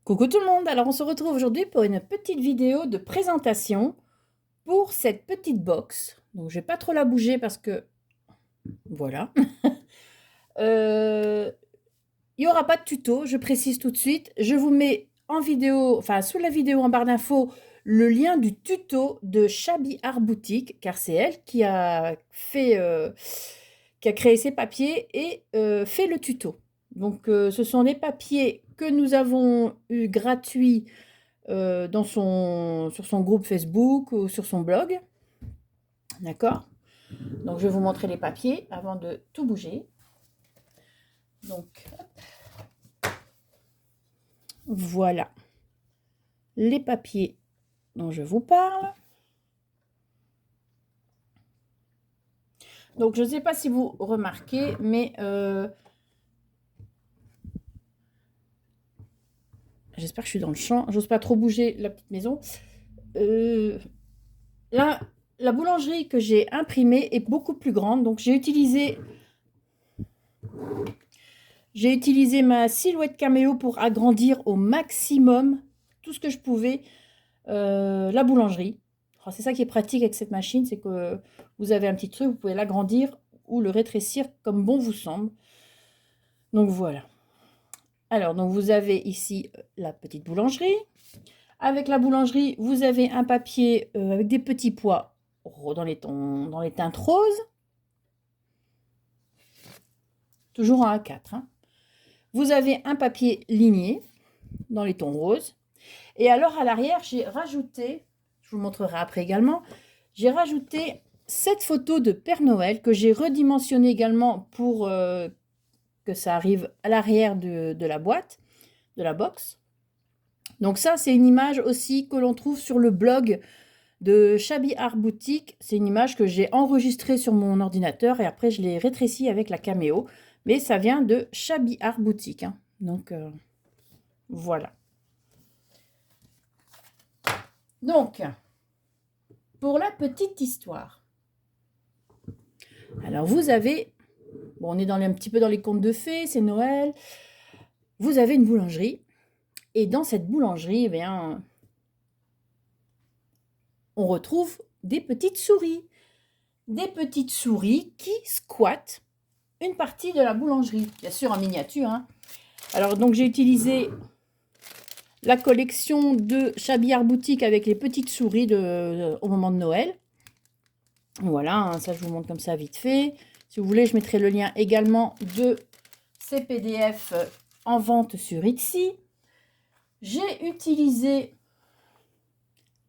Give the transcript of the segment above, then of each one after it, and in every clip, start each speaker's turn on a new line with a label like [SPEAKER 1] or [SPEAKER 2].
[SPEAKER 1] Coucou tout le monde, alors on se retrouve aujourd'hui pour une petite vidéo de présentation pour cette petite box. Donc je vais pas trop la bouger parce que voilà. Il n'y aura pas de tuto, je précise tout de suite. Je vous mets en vidéo, enfin sous la vidéo en barre d'infos, le lien du tuto de Shabby Art Boutique, car c'est elle qui a fait, qui a créé ces papiers et fait le tuto. Donc ce sont les papiers que nous avons eu gratuits sur son groupe Facebook ou sur son blog. D'accord? Donc, je vais vous montrer les papiers avant de tout bouger. Donc, voilà les papiers dont je vous parle. Donc, je ne sais pas si vous remarquez, mais j'espère que je suis dans le champ. J'ose pas trop bouger la petite maison. Là, la boulangerie que j'ai imprimée est beaucoup plus grande. Donc, j'ai utilisé ma silhouette caméo pour agrandir au maximum tout ce que je pouvais la boulangerie. Alors, c'est ça qui est pratique avec cette machine, c'est que vous avez un petit truc, vous pouvez l'agrandir ou le rétrécir comme bon vous semble. Donc voilà. Alors, donc vous avez ici la petite boulangerie. Avec la boulangerie, vous avez un papier avec des petits pois dans les teintes roses. Toujours en A4. Hein. Vous avez un papier ligné dans les tons roses. Et alors, à l'arrière, j'ai rajouté, je vous montrerai après également, j'ai rajouté cette photo de Père Noël que j'ai redimensionnée également pour que ça arrive à l'arrière de la boîte, de la box. Donc ça, c'est une image aussi que l'on trouve sur le blog de Shabby Art Boutique. C'est une image que j'ai enregistrée sur mon ordinateur et après, je l'ai rétrécie avec la caméo. Mais ça vient de Shabby Art Boutique. Hein. Donc, voilà. Donc, pour la petite histoire. Alors, vous avez, bon, on est un petit peu dans les contes de fées, c'est Noël. Vous avez une boulangerie. Et dans cette boulangerie, eh bien, on retrouve des petites souris. Des petites souris qui squattent une partie de la boulangerie. Bien sûr, en miniature. Hein. Alors, donc, j'ai utilisé la collection de Shabby Art Boutique avec les petites souris au moment de Noël. Voilà, hein, ça je vous montre comme ça vite fait. Si vous voulez, je mettrai le lien également de ces PDF en vente sur Etsy. J'ai utilisé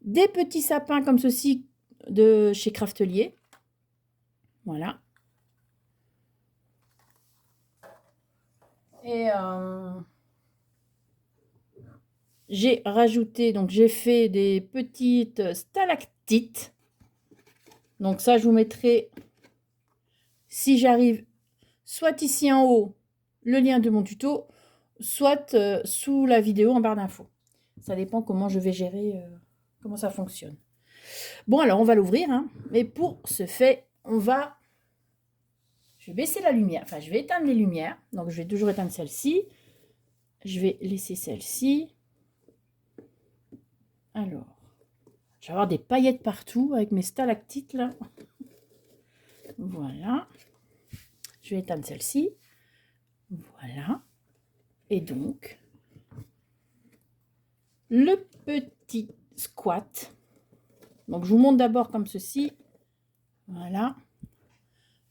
[SPEAKER 1] des petits sapins comme ceci de chez Craftelier. Voilà. Et j'ai rajouté, donc j'ai fait des petites stalactites. Donc ça, je vous mettrai, si j'arrive, soit ici en haut, le lien de mon tuto, soit sous la vidéo en barre d'infos. Ça dépend comment je vais gérer, comment ça fonctionne. Bon, alors on va l'ouvrir. Hein. Mais pour ce fait, je vais baisser la lumière. Enfin, je vais éteindre les lumières. Donc, je vais toujours éteindre celle-ci. Je vais laisser celle-ci. Alors, je vais avoir des paillettes partout avec mes stalactites là. Voilà. Je vais éteindre celle-ci. Voilà. Et donc, le petit squat. Donc, je vous montre d'abord comme ceci. Voilà.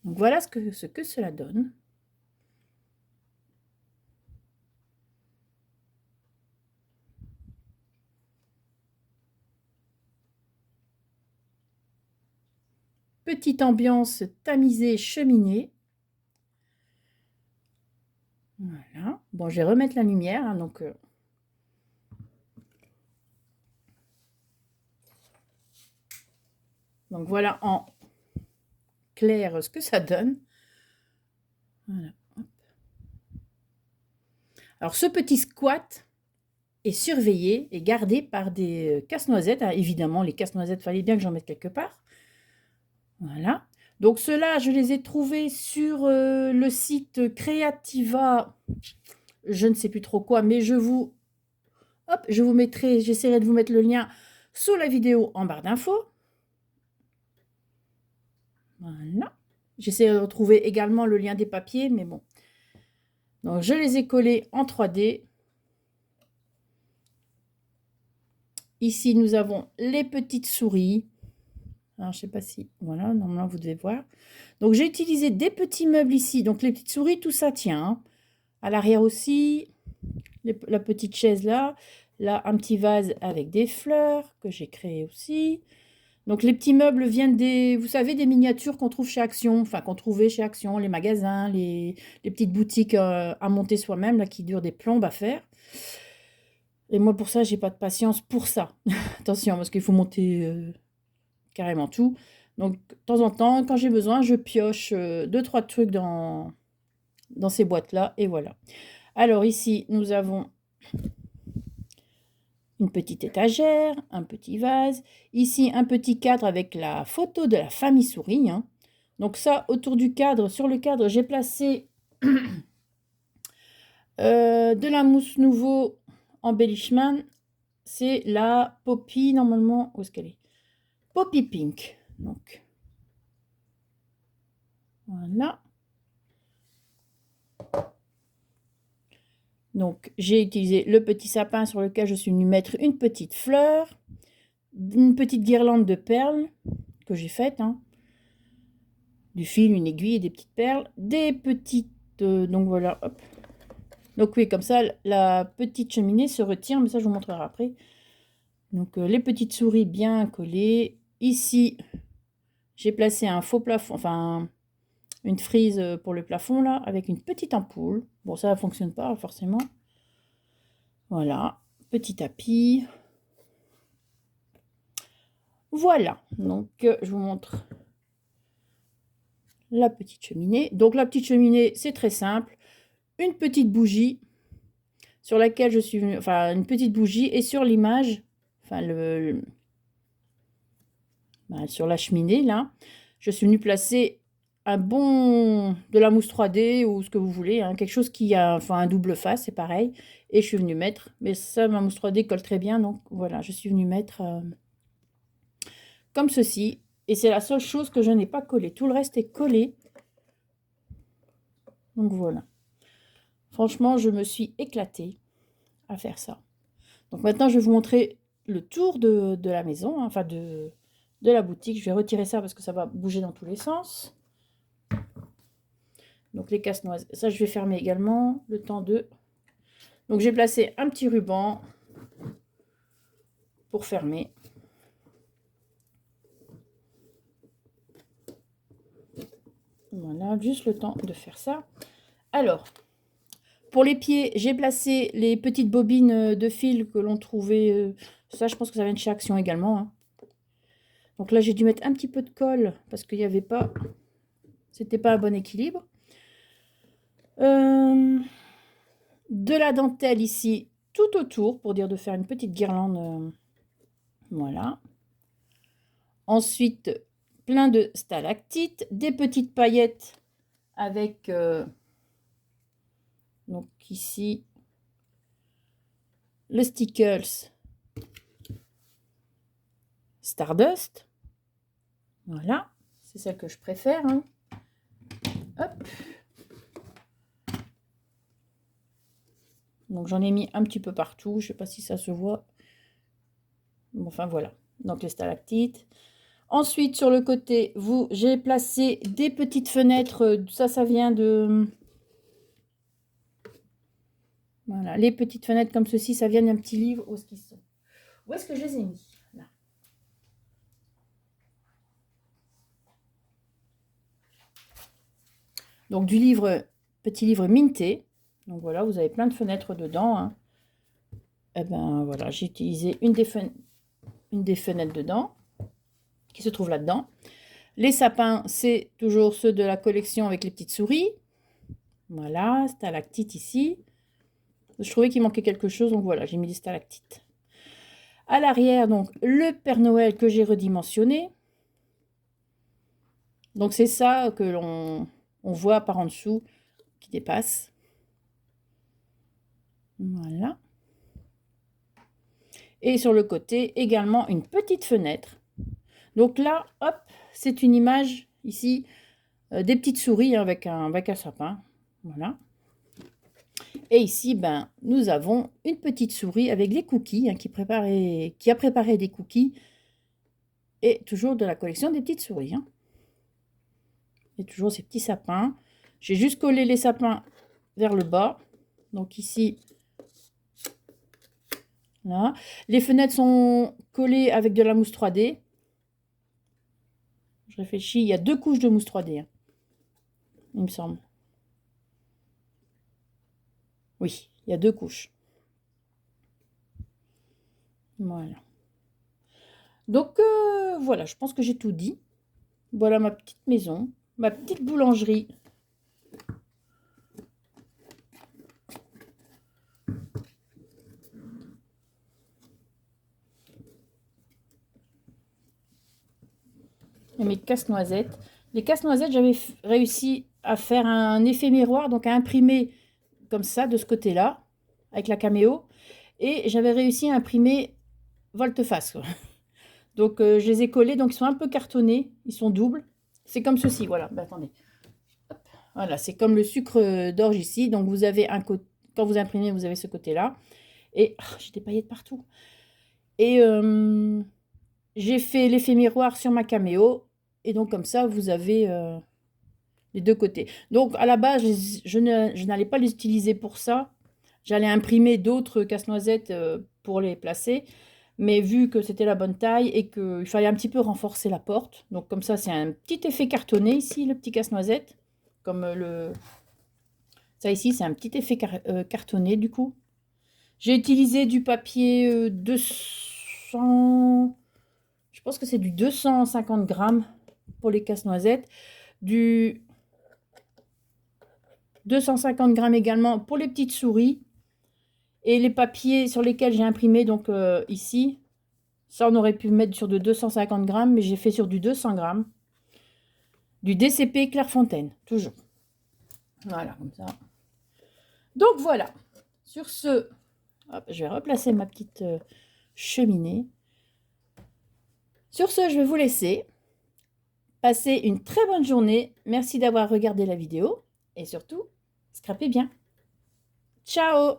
[SPEAKER 1] Donc, voilà ce que cela donne. Petite ambiance tamisée cheminée. Voilà. Bon, je vais remettre la lumière. Hein, donc, voilà en clair ce que ça donne. Voilà. Alors, ce petit squat est surveillé et gardé par des casse-noisettes. Ah, évidemment, les casse-noisettes, il fallait bien que j'en mette quelque part. Voilà. Donc, ceux-là, je les ai trouvés sur le site Creativa, je ne sais plus trop quoi, mais je vous Hop, je vous mettrai, j'essaierai de vous mettre le lien sous la vidéo en barre d'infos. Voilà. J'essaierai de retrouver également le lien des papiers, mais bon. Donc, je les ai collés en 3D. Ici, nous avons les petites souris. Alors, je ne sais pas si... Voilà, normalement, vous devez voir. Donc, j'ai utilisé des petits meubles ici. Donc, les petites souris, tout ça tient. Hein. À l'arrière aussi, la petite chaise là. Là, un petit vase avec des fleurs que j'ai créé aussi. Donc, les petits meubles viennent des... Vous savez, des miniatures qu'on trouve chez Action. Enfin, qu'on trouvait chez Action, les magasins, les petites boutiques à monter soi-même, là, qui durent des plombes à faire. Et moi, pour ça, j'ai pas de patience pour ça. Attention, parce qu'il faut monter carrément tout. Donc, de temps en temps, quand j'ai besoin, je pioche 2-3 trucs dans ces boîtes-là. Et voilà. Alors, ici, nous avons une petite étagère, un petit vase. Ici, un petit cadre avec la photo de la famille souris. Hein. Donc ça, autour du cadre, sur le cadre, j'ai placé de la mousse nouveau embellishment. C'est la Poppy, normalement, où est-ce qu'elle est? Poppy Pink. Donc, voilà. Donc, j'ai utilisé le petit sapin sur lequel je suis venue mettre une petite fleur, une petite guirlande de perles que j'ai faite, hein. Du fil, une aiguille et des petites perles, des petites... donc voilà, hop. Donc oui, comme ça, la petite cheminée se retient, mais ça, je vous montrerai après. Donc, les petites souris bien collées. Ici, j'ai placé un faux plafond, enfin, une frise pour le plafond, là, avec une petite ampoule. Bon, ça ne fonctionne pas, forcément. Voilà, petit tapis. Voilà, donc, je vous montre la petite cheminée. Donc, la petite cheminée, c'est très simple. Une petite bougie sur laquelle je suis venue, enfin, une petite bougie, et sur l'image, enfin, sur la cheminée, là, je suis venue placer de la mousse 3D ou ce que vous voulez, hein, quelque chose qui a enfin un double face, c'est pareil. Et je suis venue mettre, mais ça, ma mousse 3D colle très bien, donc voilà, je suis venue mettre comme ceci. Et c'est la seule chose que je n'ai pas collée. Tout le reste est collé. Donc voilà. Franchement, je me suis éclatée à faire ça. Donc maintenant, je vais vous montrer le tour de la maison, hein, enfin de la boutique. Je vais retirer ça parce que ça va bouger dans tous les sens. Donc les casse-noises, ça je vais fermer également, le temps de... Donc j'ai placé un petit ruban pour fermer. Voilà, juste le temps de faire ça. Alors, pour les pieds, j'ai placé les petites bobines de fil que l'on trouvait. Ça, je pense que ça vient de chez Action également. Hein. Donc là, j'ai dû mettre un petit peu de colle parce qu'il n'y avait pas... C'était pas un bon équilibre. De la dentelle ici, tout autour, pour dire de faire une petite guirlande. Voilà. Ensuite, plein de stalactites, des petites paillettes avec... donc ici, le Stickles Stardust. Voilà, c'est celle que je préfère. Hein. Hop. Donc j'en ai mis un petit peu partout. Je ne sais pas si ça se voit. Bon, enfin voilà. Donc les stalactites. Ensuite, sur le côté, j'ai placé des petites fenêtres. Ça vient de... Voilà, les petites fenêtres comme ceci, ça vient d'un petit livre. Où est-ce qu'ils sont? Où est-ce que je les ai mis? Là. Donc du livre, petit livre Minté. Donc voilà, vous avez plein de fenêtres dedans. Hein. Et ben voilà, j'ai utilisé une des fenêtres dedans, qui se trouve là-dedans. Les sapins, c'est toujours ceux de la collection avec les petites souris. Voilà, stalactites ici. Je trouvais qu'il manquait quelque chose, donc voilà, j'ai mis des stalactites. À l'arrière, donc, le Père Noël que j'ai redimensionné. Donc, c'est ça que l'on voit par en dessous qui dépasse. Voilà. Et sur le côté, également une petite fenêtre. Donc là, hop, c'est une image ici des petites souris avec un sapin. Voilà. Et ici, ben, nous avons une petite souris avec des cookies hein, qui a préparé des cookies. Et toujours de la collection des petites souris. Hein. Et toujours ces petits sapins. J'ai juste collé les sapins vers le bas. Donc ici, là. Les fenêtres sont collées avec de la mousse 3D. Je réfléchis, il y a 2 couches de mousse 3D. Hein, il me semble. Oui, il y a 2 couches. Voilà. Donc, voilà, je pense que j'ai tout dit. Voilà ma petite maison, ma petite boulangerie. Et mes casse-noisettes. Les casse-noisettes, j'avais réussi à faire un effet miroir, donc à imprimer comme ça, de ce côté-là, avec la caméo. Et j'avais réussi à imprimer volte-face. Donc, je les ai collés, donc ils sont un peu cartonnés, ils sont doubles. C'est comme ceci, voilà. Ben, attendez. Hop. Voilà, c'est comme le sucre d'orge ici. Donc, vous avez un côté, quand vous imprimez, vous avez ce côté-là. Et j'ai des paillettes partout. Et j'ai fait l'effet miroir sur ma caméo. Et donc, comme ça, vous avez les 2 côtés. Donc, à la base, je n'allais pas les utiliser pour ça. J'allais imprimer d'autres casse-noisettes pour les placer. Mais vu que c'était la bonne taille et qu'il fallait un petit peu renforcer la porte, donc comme ça, c'est un petit effet cartonné ici, le petit casse-noisette. Comme ça ici, c'est un petit effet cartonné du coup. J'ai utilisé du papier 200... Je pense que c'est du 250 grammes pour les casse-noisettes. Du 250 grammes également pour les petites souris. Et les papiers sur lesquels j'ai imprimé, donc ici, ça on aurait pu mettre sur de 250 grammes, mais j'ai fait sur du 200 grammes. Du DCP Clairefontaine, toujours. Voilà, comme ça. Donc voilà. Sur ce, hop, je vais replacer ma petite cheminée. Sur ce, je vais vous laisser. Passez une très bonne journée. Merci d'avoir regardé la vidéo. Et surtout, scrapez bien. Ciao!